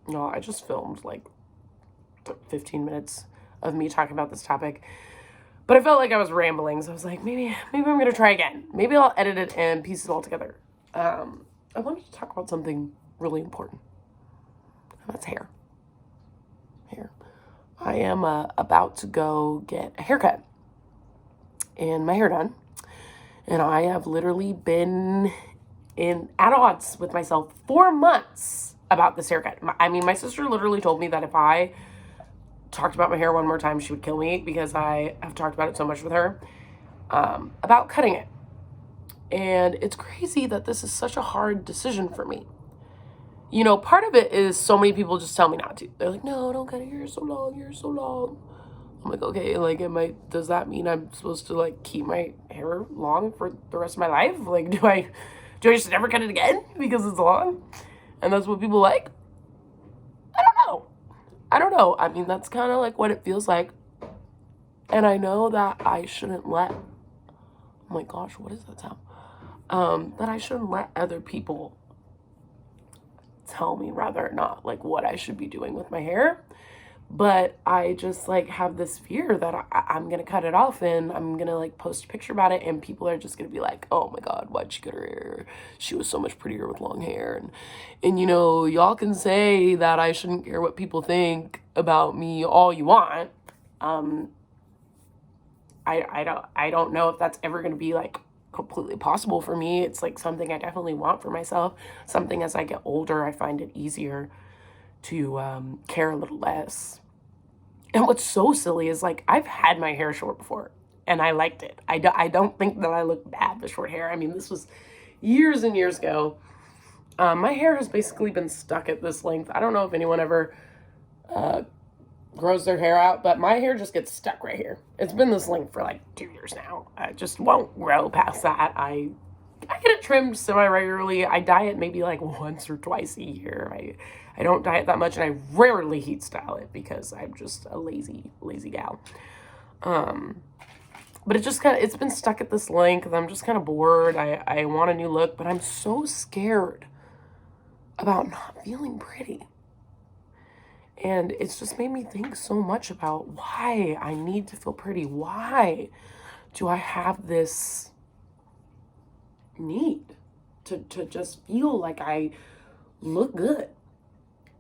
No, I just filmed like 15 minutes of me talking about this topic. But I felt like I was rambling, so I was like, maybe I'm gonna try again. Maybe I'll edit it and piece it all together. I wanted to talk about something really important, and that's hair. Hair. I am about to go get a haircut and my hair done, and I have literally been at odds with myself for months about this haircut. I mean, my sister literally told me that if I talked about my hair one more time, she would kill me because I have talked about it so much with her, about cutting it. And it's crazy that this is such a hard decision for me. You know, part of it is so many people just tell me not to. They're like, no, don't cut it. Your hair's so long. Your hair's so long. I'm like, okay, like, does that mean I'm supposed to, like, keep my hair long for the rest of my life? Like, do I just never cut it again because it's long? And that's what people like? I don't know. I mean, that's kind of like what it feels like. And I know that I shouldn't let, oh my gosh, what is that sound? That I shouldn't let other people tell me whether or not, like, what I should be doing with my hair. But I just, like, have this fear that I'm going to cut it off and I'm going to, like, post a picture about it and people are just going to be like, oh my God, why'd she cut her hair? She was so much prettier with long hair. And you know, y'all can say that I shouldn't care what people think about me all you want. I don't know if that's ever going to be, like, completely possible for me. It's, like, something I definitely want for myself. Something as I get older, I find it easier to care a little less. And what's so silly is, like, I've had my hair short before and I liked it. I don't think that I look bad with short hair. I mean, this was years and years ago. My hair has basically been stuck at this length. I don't know if anyone ever grows their hair out, but my hair just gets stuck right here. It's been this length for like 2 years now. I just won't grow past that. I get it trimmed semi-regularly. I dye it maybe like once or twice a year. I don't dye it that much, and I rarely heat style it because I'm just a lazy gal. But it's been stuck at this length. I'm just kind of bored. I want a new look, but I'm so scared about not feeling pretty. And it's just made me think so much about why I need to feel pretty. Why do I have this need to just feel like I look good?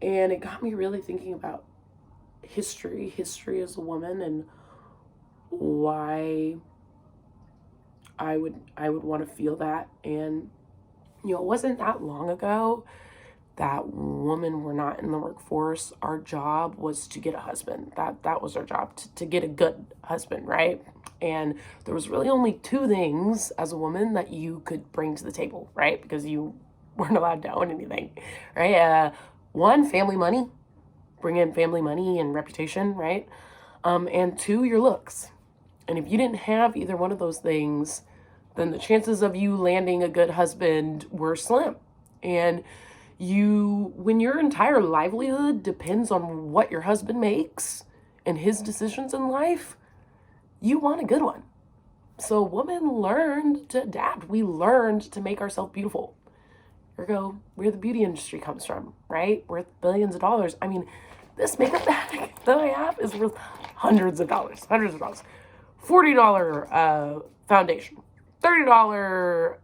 And it got me really thinking about history as a woman, and why I would want to feel that. And you know, it wasn't that long ago that women were not in the workforce. Our job was to get a husband. That was our job, to get a good husband, right? And there was really only two things as a woman that you could bring to the table, right? Because you weren't allowed to own anything, right? One, family money, bring in family money and reputation, right? And two, your looks. And if you didn't have either one of those things, then the chances of you landing a good husband were slim. And when your entire livelihood depends on what your husband makes and his decisions in life, you want a good one. So women learned to adapt. We learned to make ourselves beautiful. Ergo, where the beauty industry comes from, right? Worth billions of dollars. I mean, this makeup bag that I have is worth hundreds of dollars. $40 foundation, $30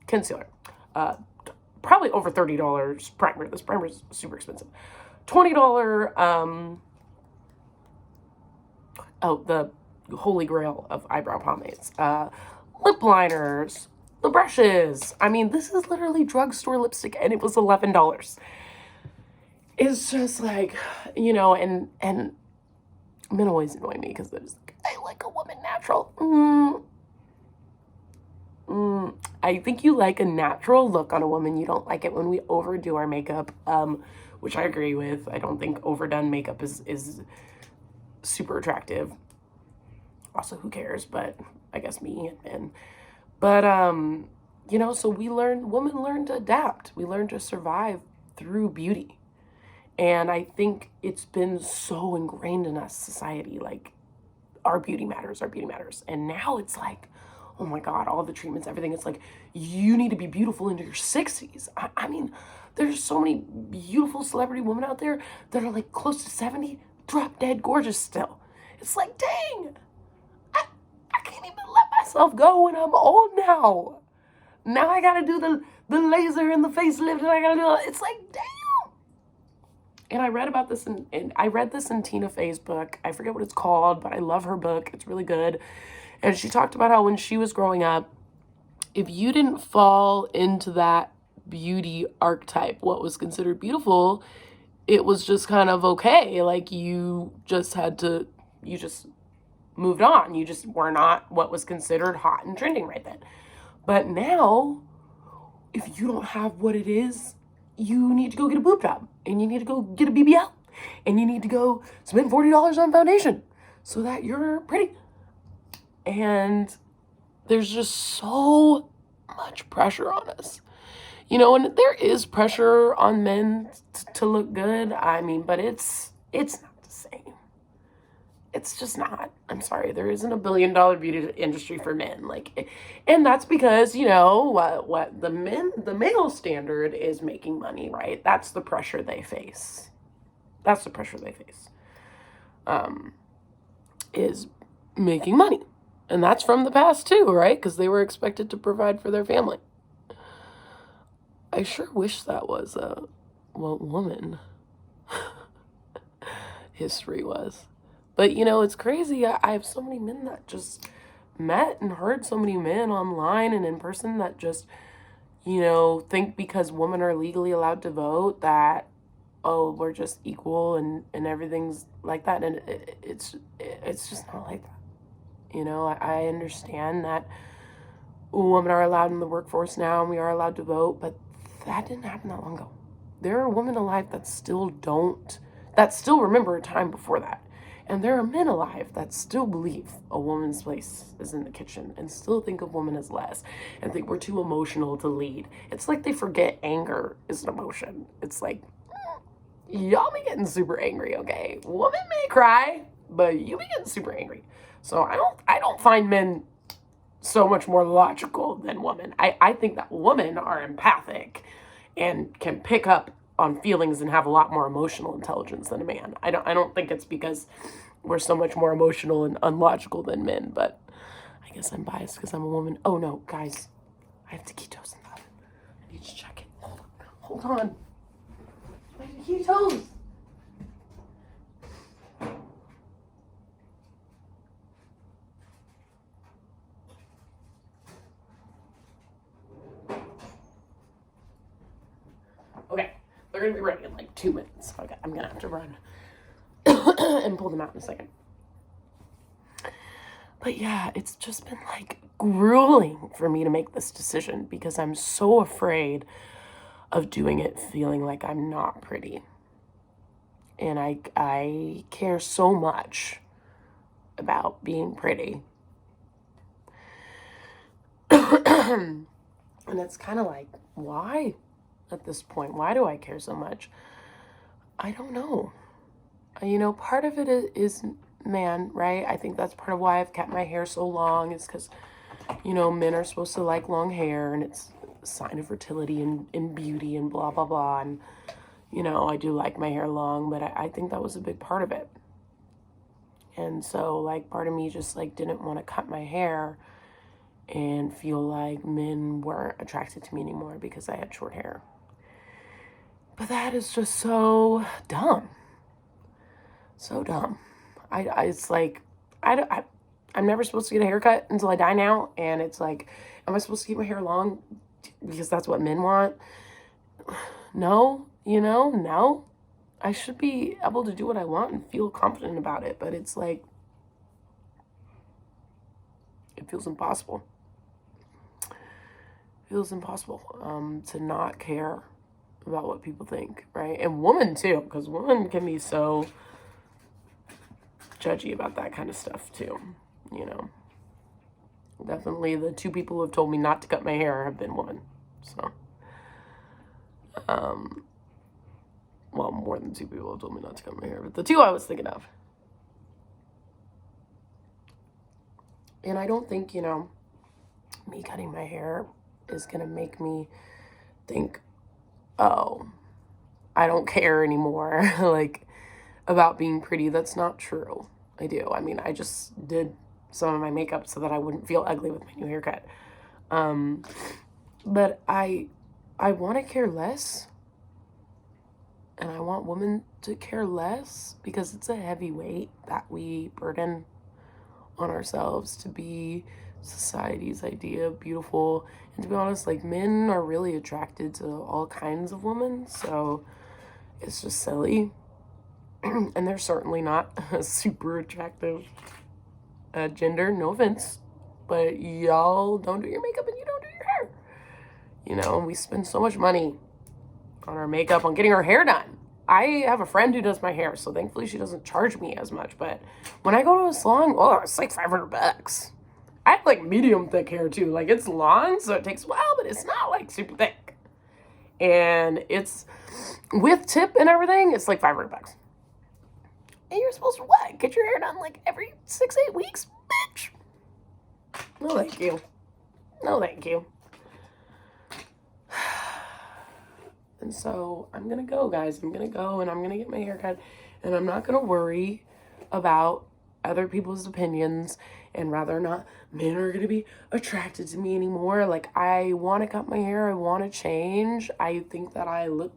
concealer, probably over $30 primer. This primer is super expensive. $20, the holy grail of eyebrow pomades, lip liners, the brushes. I mean, this is literally drugstore lipstick, and it was $11. It's just like, you know, and men always annoy me because they're just like, I like a woman natural. I think you like a natural look on a woman. You don't like it when we overdo our makeup, which I agree with. I don't think overdone makeup is super attractive. Also, who cares? But I guess me and men. But, you know, so women learn to adapt. We learn to survive through beauty. And I think it's been so ingrained in us society, like, our beauty matters. And now it's like, oh my God, all the treatments, everything. It's like, you need to be beautiful into your 60s. I mean, There's so many beautiful celebrity women out there that are like close to 70, drop dead gorgeous still. It's like, dang, I can't even let myself go when I'm old now. Now I gotta do the laser and the facelift, and I gotta do it. It's like, damn. And I read about this and I read this in Tina Fey's book. I forget what it's called, but I love her book. It's really good. And she talked about how when she was growing up, if you didn't fall into that beauty archetype, what was considered beautiful, it was just kind of okay. Like you just moved on. You just were not what was considered hot and trending right then. But now, if you don't have what it is, you need to go get a boob job, and you need to go get a BBL, and you need to go spend $40 on foundation so that you're pretty. And there's just so much pressure on us. You know, and there is pressure on men to look good. I mean, but it's not the same. It's just not. I'm sorry. There isn't $1 billion beauty industry for men. Like, and that's because, you know, what the male standard is making money, right? That's the pressure they face. That's the pressure they face. Is making money. And that's from the past too, right? Because they were expected to provide for their family. I sure wish that was what woman history was. But, you know, it's crazy. I have so many men that just met and heard so many men online and in person that just, you know, think because women are legally allowed to vote that, oh, we're just equal and everything's like that. And it's just not like that. You know, I understand that women are allowed in the workforce now and we are allowed to vote, but that didn't happen that long ago. There are women alive that still remember a time before that. And there are men alive that still believe a woman's place is in the kitchen and still think of women as less and think we're too emotional to lead. It's like they forget anger is an emotion. It's like, y'all be getting super angry, okay? Women may cry, but you be getting super angry. So I don't find men so much more logical than women. I think that women are empathic and can pick up on feelings and have a lot more emotional intelligence than a man. I don't think it's because we're so much more emotional and unlogical than men, but I guess I'm biased because I'm a woman. Oh no, guys, I have taquitos in the oven. I need to check it. Hold on. My taquitos. Okay, they're gonna be ready in like 2 minutes. Okay, I'm gonna have to run and pull them out in a second. But yeah, it's just been like grueling for me to make this decision because I'm so afraid of doing it feeling like I'm not pretty. And I care so much about being pretty. And it's kind of like, why at this point? Why do I care so much? I don't know. You know, part of it is man, right? I think that's part of why I've kept my hair so long is because, you know, men are supposed to like long hair and it's a sign of fertility and beauty and blah, blah, blah. And, you know, I do like my hair long, but I think that was a big part of it. And so, like, part of me just, like, didn't want to cut my hair and feel like men weren't attracted to me anymore because I had short hair. But that is just so dumb. So dumb. It's like, I'm never supposed to get a haircut until I die now. And it's like, am I supposed to keep my hair long because that's what men want? No, you know, no. I should be able to do what I want and feel confident about it. But it's like, it feels impossible. It feels impossible to not care about what people think, right? And women too, because women can be so judgy about that kind of stuff too, you know. Definitely the two people who have told me not to cut my hair have been women. So, well, more than two people have told me not to cut my hair, but the two I was thinking of. And I don't think, you know, me cutting my hair is going to make me think oh, I don't care anymore, like, about being pretty. That's not true. I do. I mean, I just did some of my makeup so that I wouldn't feel ugly with my new haircut. But I want to care less, and I want women to care less, because it's a heavy weight that we burden on ourselves to be society's idea of beautiful. And to be honest, like, men are really attracted to all kinds of women, so it's just silly. And they're certainly not a super attractive gender, no offense, but y'all don't do your makeup and you don't do your hair. You know, we spend so much money on our makeup, on getting our hair done. I have a friend who does my hair, so thankfully she doesn't charge me as much. But when I go to a salon, oh, it's like $500. I have like medium thick hair too. Like, it's long, so it takes a while, but it's not like super thick. And it's with tip and everything, it's like $500. And you're supposed to what? Get your hair done like every 6-8 weeks? Bitch. No, thank you. No, thank you. And so I'm going to go, guys. I'm going to go and I'm going to get my hair cut. And I'm not going to worry about other people's opinions and whether or not men are going to be attracted to me anymore. Like, I want to cut my hair. I want to change. I think that I look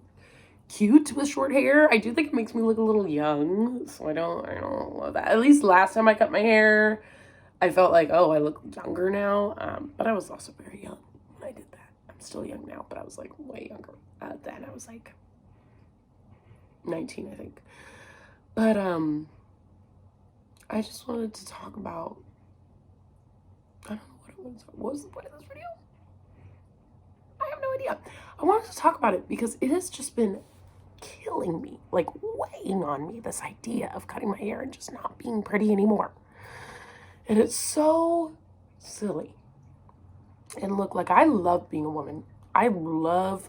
cute with short hair. I do think it makes me look a little young. So I don't love that. At least last time I cut my hair, I felt like, oh, I look younger now. But I was also very young when I did that. I'm still young now, but I was like way younger. Then I was like 19, I think. But I just wanted to talk about, I don't know what it was. What was the point of this video? I have no idea. I wanted to talk about it because it has just been killing me, like weighing on me, this idea of cutting my hair and just not being pretty anymore. And it's so silly. And look, like, I love being a woman. I love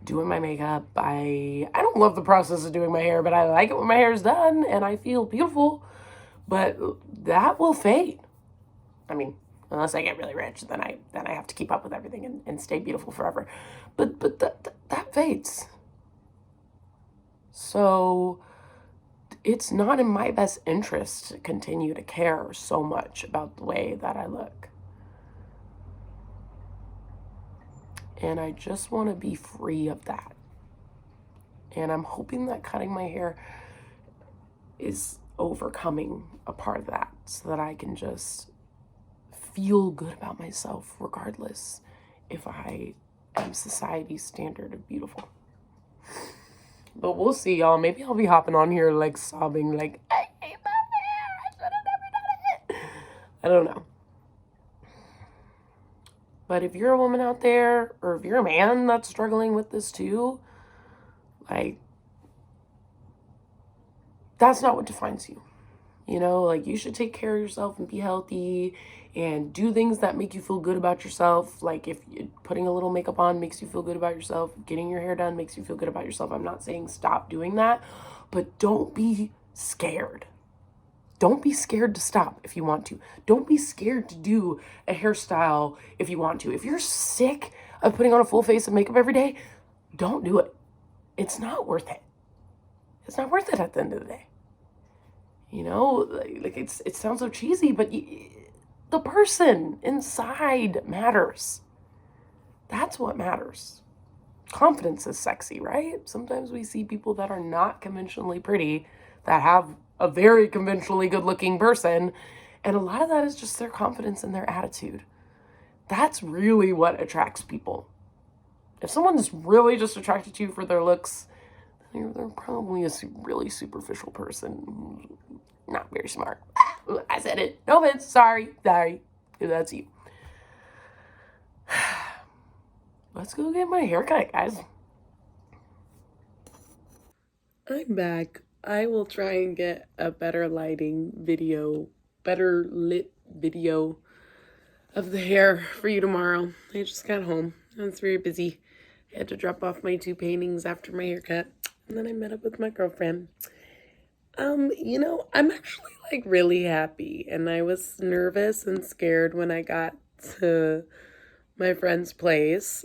doing my makeup. I don't love the process of doing my hair, but I like it when my hair is done and I feel beautiful. But that will fade. I mean, unless I get really rich, then I have to keep up with everything and stay beautiful forever. But that fades. So it's not in my best interest to continue to care so much about the way that I look. And I just want to be free of that. And I'm hoping that cutting my hair is overcoming a part of that so that I can just feel good about myself regardless if I am society's standard of beautiful. But we'll see, y'all. Maybe I'll be hopping on here like sobbing, like, I hate my hair, I should have never done it. I don't know. But if you're a woman out there, or if you're a man that's struggling with this too, like, that's not what defines you. You know, like, you should take care of yourself and be healthy and do things that make you feel good about yourself. Like, if putting a little makeup on makes you feel good about yourself, getting your hair done makes you feel good about yourself. I'm not saying stop doing that, but don't be scared. Don't be scared to stop if you want to. Don't be scared to do a hairstyle if you want to. If you're sick of putting on a full face of makeup every day, don't do it. It's not worth it. It's not worth it at the end of the day. You know, like it sounds so cheesy, but the person inside matters. That's what matters. Confidence is sexy, right? Sometimes we see people that are not conventionally pretty that have a very conventionally good-looking person, and a lot of that is just their confidence and their attitude. That's really what attracts people. If someone's really just attracted to you for their looks, they're probably a really superficial person, not very smart. I said it. No offense. Sorry. If that's you. Let's go get my haircut, guys. I'm back. I will try and get a better lighting video, better lit video of the hair for you tomorrow. I just got home. I was very busy. I had to drop off my 2 paintings after my haircut. And then I met up with my girlfriend. You know, I'm actually like really happy. And I was nervous and scared when I got to my friend's place.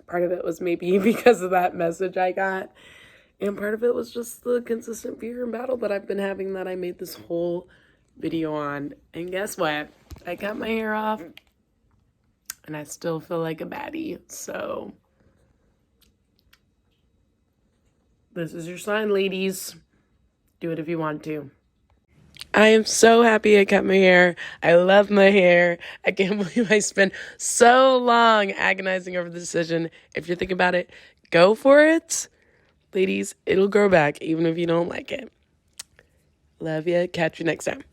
Part of it was maybe because of that message I got. And part of it was just the consistent fear and battle that I've been having that I made this whole video on. And guess what? I cut my hair off and I still feel like a baddie. So this is your sign, ladies. Do it if you want to. I am so happy I cut my hair. I love my hair. I can't believe I spent so long agonizing over the decision. If you're thinking about it, go for it. Ladies, it'll grow back even if you don't like it. Love ya. Catch you next time.